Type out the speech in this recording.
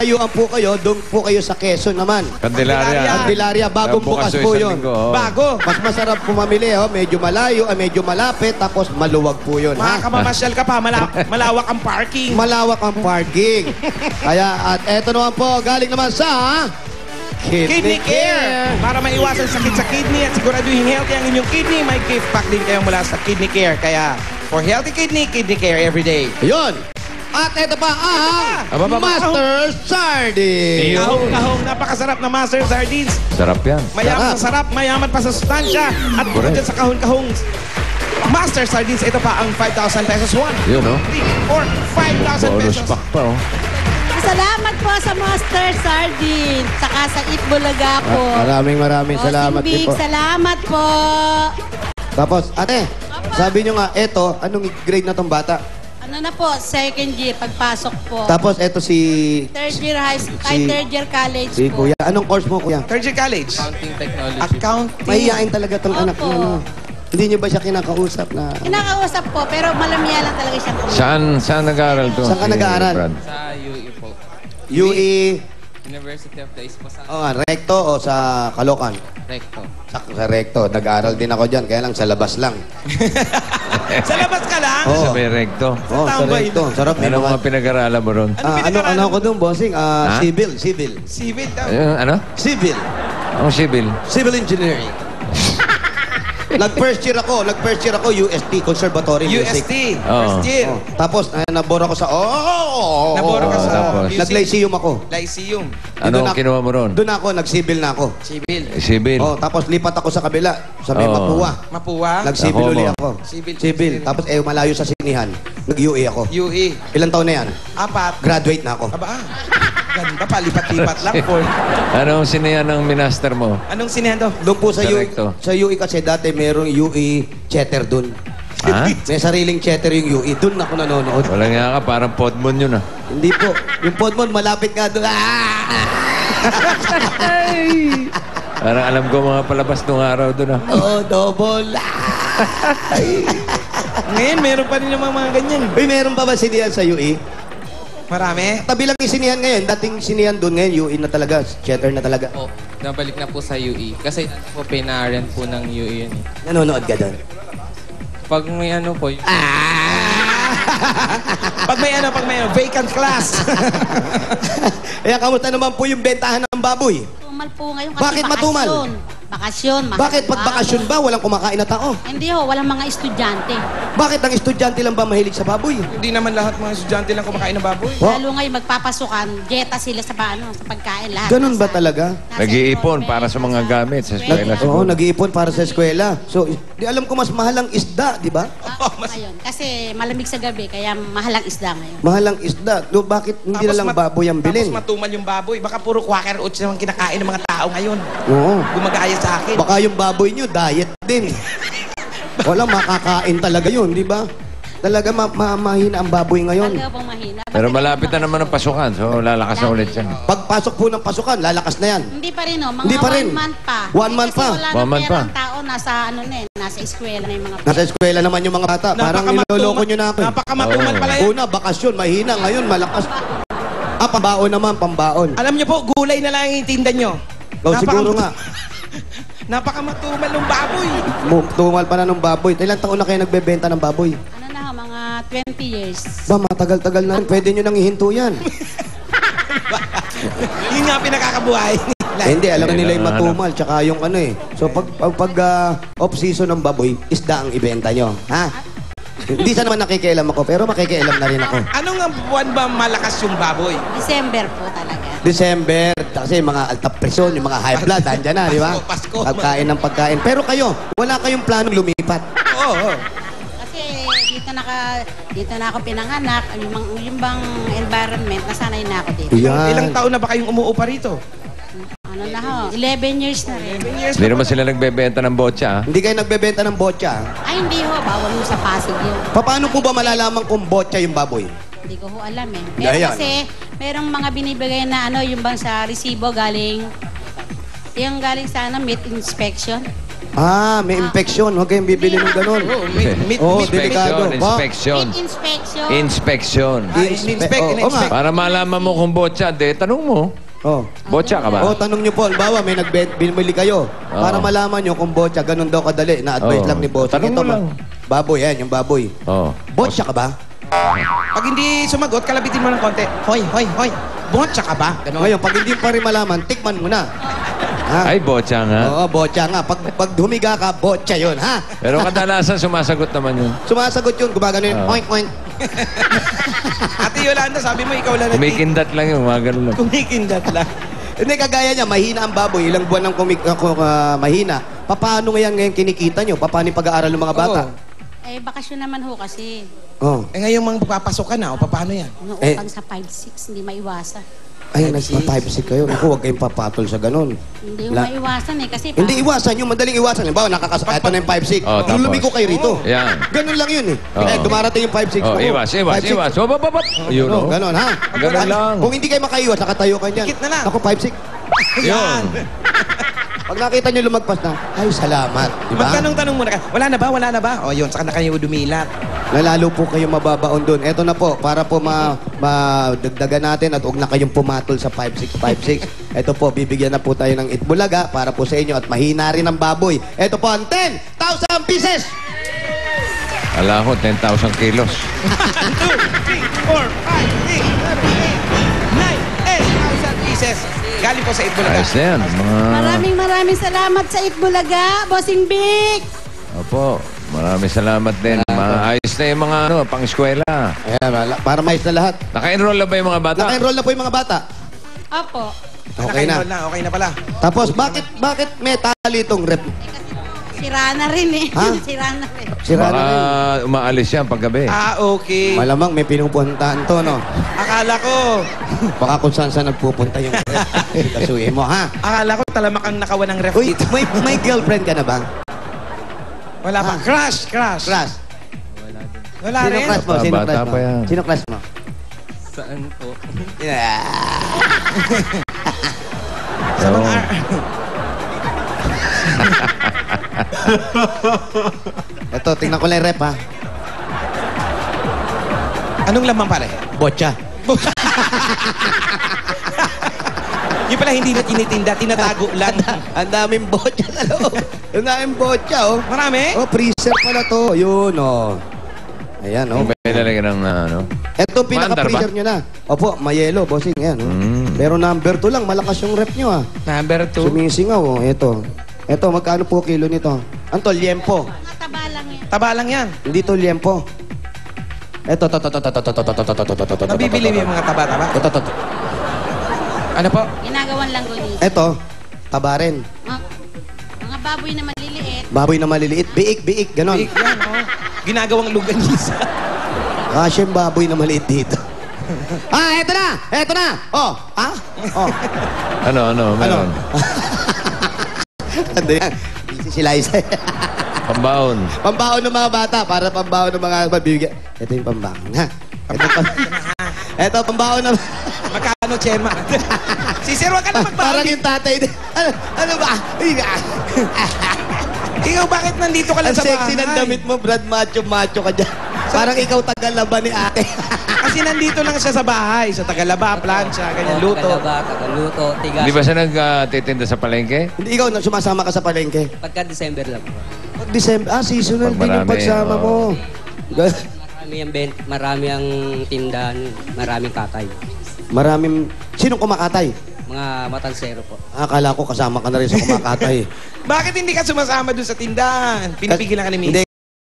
malayuan po kayo, doon po kayo sa Quezon naman. Candelaria. Candelaria, bagong bukas po yun. Bago. Mas masarap po mamili, medyo malayo, medyo malapit, tapos maluwag po yun. Makakamasyal ka pa, malawak ang parking. Malawak ang parking. Kaya, at eto naman po, galing naman sa... Kidney Care. Para maiwasan sakit sa kidney at siguraduhin healthy ang inyong kidney, may gift pack din kayo mula sa Kidney Care. Kaya, for healthy kidney, Kidney Care every day. Ayun. At ito pa ang Master Sardines. Kahong, napakasarap na Master Sardines. Sarap yan. Mayaman sa sarap, mayaman pa sa sustansya. At bukod dyan sa kahong-kahong Master Sardines, ito pa ang 5,000 pesos. 1, Yun, 3, 4, 5,000 bonus pesos. pack pa, Salamat po sa Master Sardines. Saka sa Itbulaga po. Maraming salamat din po. Salamat po. Tapos, ate, sabi nyo nga, eto, anong grade na tong bata? Ano na po, second year, pagpasok po. Tapos, eto si... Third year high school, third year college Si po. Kuya. Anong course mo, Kuya? Third year college. Accounting technology. Accounting. Mahihain talaga tong anak Opo. mo. Hindi nyo ba siya kinakausap na... Kinakausap po, pero malamya lang talaga siyang kumain. Saan nag-aaral to? Saan ka nag-aaral? Sa UE po. UE... University of the East po sa Recto o sa Caloocan? Recto. Sa Recto. Nag-aaral din ako dyan, kaya lang sa labas lang. Sa labas ka lang? Oo. Sa may recto. Sa Recto. Sarap. Ano mga pinag-aralan mo ron? Ano ako doon, bossing? Civil. Civil daw. Ano? Civil. Ang civil. Civil engineering. Nag-first year ako, UST, Conservatory Music. UST. Oo. First year. Tapos, nabora ko sa... Nabora ka sa tapos. music. Nag-lyceum ako. Lyceum. Ano ang kinuha mo ron? Doon ako, nag-civil na ako. Civil. Civil. Tapos lipat ako sa kabila, sa may Oo. Mapua. Mapua. Nag-civil Ako uli mo. ako. Civil. Tapos malayo sa sinihan. Nag-UE ako. UE. Ilang taon na yan? 4. Graduate na ako. Aba, ganda pa. Lipat-lipat lang po. Anong sinihan ng minaster mo? Anong sinehan to? Doon po sa UE, Correcto. sa UE kasi dati merong UE cheddar doon. Ha? May sariling cheddar yung UE. Doon ako nanonood. Wala nga ka, parang podmon yun Hindi po. Yung Podmon, malapit nga doon. Parang alam ko mga palabas nung araw doon Double. Ngayon, meron pa rin yung mga ganyan. Uy, meron pa ba sinihan sa UE? Marami. Tabi lang yung sinihan ngayon. Dating sinihan doon ngayon, UE na talaga. Cheddar na talaga. po. Nabalik na po sa UE. Kasi po, pinarent po ng UE yun eh. Nanonood ka doon? Pag may ano po, Pag may vacant class. Kaya kamusta naman po yung bentahan ng baboy? Matumal po ngayon kasi Bakit matumal? Bakasyon. Bakit pag bakasyon ba, walang kumakain na tao? Hindi ho, walang mga estudyante. Bakit ang estudyante lang ba mahilig sa baboy? Hindi naman lahat mga estudyante lang kumakain ng baboy. Oh. Lalo ngayon magpapasukan, dieta sila sa sa pagkain lahat. Ganun ba talaga? Nag-iipon para sa mga gamit sa eskwela. Oo, nag-iipon para sa eskwela. So, di alam ko mas mahal ang isda, di ba? Ngayon, kasi malamig sa gabi, kaya mahal ang isda ngayon. Mahal ang isda. Do, bakit hindi na lang baboy ang bilhin? Tapos matumal yung baboy. Baka puro quaker oats naman kinakain ng mga tao ngayon. Oo. Gumagaya sa akin. Baka yung baboy nyo, diet din. Walang makakain talaga yun, di ba? Talaga mahina ang baboy ngayon. Talaga pong mahina. Pero malapit na naman ang pasukan, so lalakas na ulit yan. Pagpasok po ng pasukan, lalakas na yan. Hindi pa rin, no? Mga Hindi pa rin. 1 month pa. 1 month pa. Kasi wala 1 na month pa. perang tao, nasa nasa eskwela na yung mga Nasa eskwela naman yung mga bata. Parang niloloko nyo na ako. Napakamatumal pala yan. Una, bakasyon, mahina. Ngayon, malakas. Pambaon naman, pambaon. Alam niyo po, gulay na lang yung tinda niyo. Siguro nga. Napakamatumal ng baboy. Tumal pa na ng baboy. Ilang taon na kayo nagbebenta ng baboy? ano na, mga 20 years. Ba, matagal-tagal na rin. Pwede nyo nang ihinto yan. Yun nga pinakakabuhay. Hindi, alam na nila yung matumal, tsaka yung ano eh. So, pag off-season ng baboy, isda ang ibenta nyo. Ha? Hindi sa naman nakikialam ako, pero makikialam na rin ako. Anong buwan ba malakas yung baboy? December po talaga. December, kasi mga alta presyon, yung mga high blood, andyan na, di ba? Pasko. Pagkain ng pagkain. Pero kayo, wala kayong planong lumipat. Oo. Kasi dito na ako pinanganak, yung bang environment, nasanay na ako dito. Yan. Ilang taon na ba kayong umuupa rito? Ano na ho, 11 years na rin. 11 years Hindi naman sila nagbebenta ng botcha, Hindi kayo nagbebenta ng botcha. Ay, hindi ho, bawal mo sa Pasig yun. Paano po ba malalaman kung botcha yung baboy? Hindi ko ho alam eh. Pero Ayan. kasi, merong mga binibigay na yung bang sa resibo galing, yung galing sa meat inspection. May infection. Huwag kayong bibili ng ganun. Meat, Oo, meat, delikado. Inspection. Ba? Inspection. Inspection. Inspection. in-inspect. Para malaman mo kung botsa, tanong mo. Oh. Botsa ka ba? Tanong nyo po, halimbawa may bumili kayo. Para malaman nyo kung botsa, ganun daw kadali. Na-advise Oo. lang ni boss. Tanong mo lang. Baboy, yan, yung baboy. Oh. Botsa ka ba? Pag hindi sumagot, kalabitin mo ng konti. Hoy, hoy, hoy. Botsa ka ba? Ganun. Ngayon, pag hindi pa rin malaman, tikman mo na. Ha? Ay, botsa nga. Oo, botsa nga. Pag humiga ka, botsa yun, ha? Pero kadalasan sumasagot naman yun. Sumasagot yun, gumagano yun, oink, oink. Ate Yolanda, sabi mo ikaw lang Kumikindat lang yun, mga ganun lang. Kumikindat lang. Hindi, kagaya niya, mahina ang baboy, ilang buwan ng mahina. Paano ngayon kinikita nyo? Paano yung pag-aaral ng mga bata? Bakasyon naman ho kasi. Oh. Ngayon mga papasok ka na, o paano yan? Utang sa 5-6, hindi maiwasan. Ay, nasa 5-6 kayo. Naku, huwag kayong papatol sa ganun. Hindi ho maiwasan kasi Hindi iwasan yung madaling iwasan. Halimbawa, nakakasakay ito na yung 5-6. Oh, tapos? Lumiko kayo rito. Yan. Ganun lang yun eh. Oo. Dumarating yung 5-6. Oh, iwas. 5-6. Yun, Oh, oh. ganun ha. Ganun lang. Kung hindi kayo makaiwas, nakatayo ka niyan. Dikit na lang. Ako, 5-6. Yun. Pag nakita niyo lumagpas na, ay, salamat. Diba? Magtanong-tanong muna ka, wala na ba, wala na ba? O yun, saka na kayo dumilat. Lalo po kayo mababaon doon. Eto na po, para po madagdagan natin at huwag na kayong pumatol sa 5-6. Eto po, bibigyan na po tayo ng Itbulaga para po sa inyo at mahina rin ang baboy. Eto po ang 10,000 pieces! Ala ko, 10,000 kilos. 1, 2, 3, 4, 5, 6, 7, 8, 9, 10,000 pieces. Galing po sa Itbulaga. Ayos na yan. Maraming salamat sa Itbulaga, Bossing Vic! Opo, maraming salamat din. Ayos na yung mga pang-eskwela. Ayan, para mais na lahat. Naka-enroll na ba yung mga bata? Naka-enroll na po yung mga bata. Opo. Okay na. Okay na pala. Tapos, bakit may tali itong rep? Sira na rin eh. Ha? Sira na rin. Sira Baka na rin. umaalis yan paggabi. Okay. Malamang may pinupuntahan to, no? Akala ko, Baka kung saan nagpupunta yung rep. Kasuhin mo, ha? akala ko talamak ang nakawan ng ref Uy, dito. may girlfriend ka na ba? Wala pa. Crush. Crush. Wala Sino rin. crush mo? Sino Bata crush mo? pa yan. Sino crush mo? Saan po? Sa mga... Ito, tingnan ko lang yung rep, ha? Anong laman pala? Botcha. Yung pala hindi na tinitinda, tinatago lang. Ang daming botcha sa loob. Ang daming botcha, oh. Marami? Oh, freezer pala to. Yun, oh. Ayan, oh. May nalagyan ng ano. Ito, pinaka-freezer Mandar nyo na. Opo, mayelo, bossing. Ayan, oh. Pero number 2 lang, malakas yung rep nyo, ah. Number 2. Sumisingaw, oh. Ito. Ito, magkano po kilo nito? Anto, liempo. Mataba lang yan. Taba lang yan. Hindi to liempo. Ito, Nabibili mo yung mga taba-taba. Ito. Ano po? Ginagawan lang ko niya. Ito, taba rin. Mga baboy na maliliit. Baboy na maliliit. Biik, ganon. Big yan, oh. Ginagawang luganisa. Kasi yung baboy na maliit dito. Eto na! Oh, Oh. Ano, meron. Ano yan? Busy si Liza. Pambaon. Pambaon ng mga bata, para pambaon ng mga mabibigyan. Ito yung pambaon, ha? Ito, pambaon na... Magkano, Chema? Si Sir, wag ka na Parang magbawi. yung tatay din. Ano ba? Ikaw, bakit nandito ka lang Ang sa bahay? sexy ng damit mo, Brad. Macho ka dyan. Parang ikaw tagal-laban ni ate. Kasi nandito lang siya sa bahay. Sa Tagalaba, plancha, ganyan, luto. Tagaluto, tigas. Hindi ba siya nagtitinda sa palengke? Hindi ikaw, sumasama ka sa palengke. Pagka December lang. Pag December, seasonal Pag din yung marami, pagsama mo. Marami ang tindahan, maraming katay. Maraming... Sinong kumakatay? Mga matansero po. Akala ko kasama ka na rin sa kumakatay. Bakit hindi ka sumasama dun sa tindahan? Pinipigilan ka ni Miss. Hindi,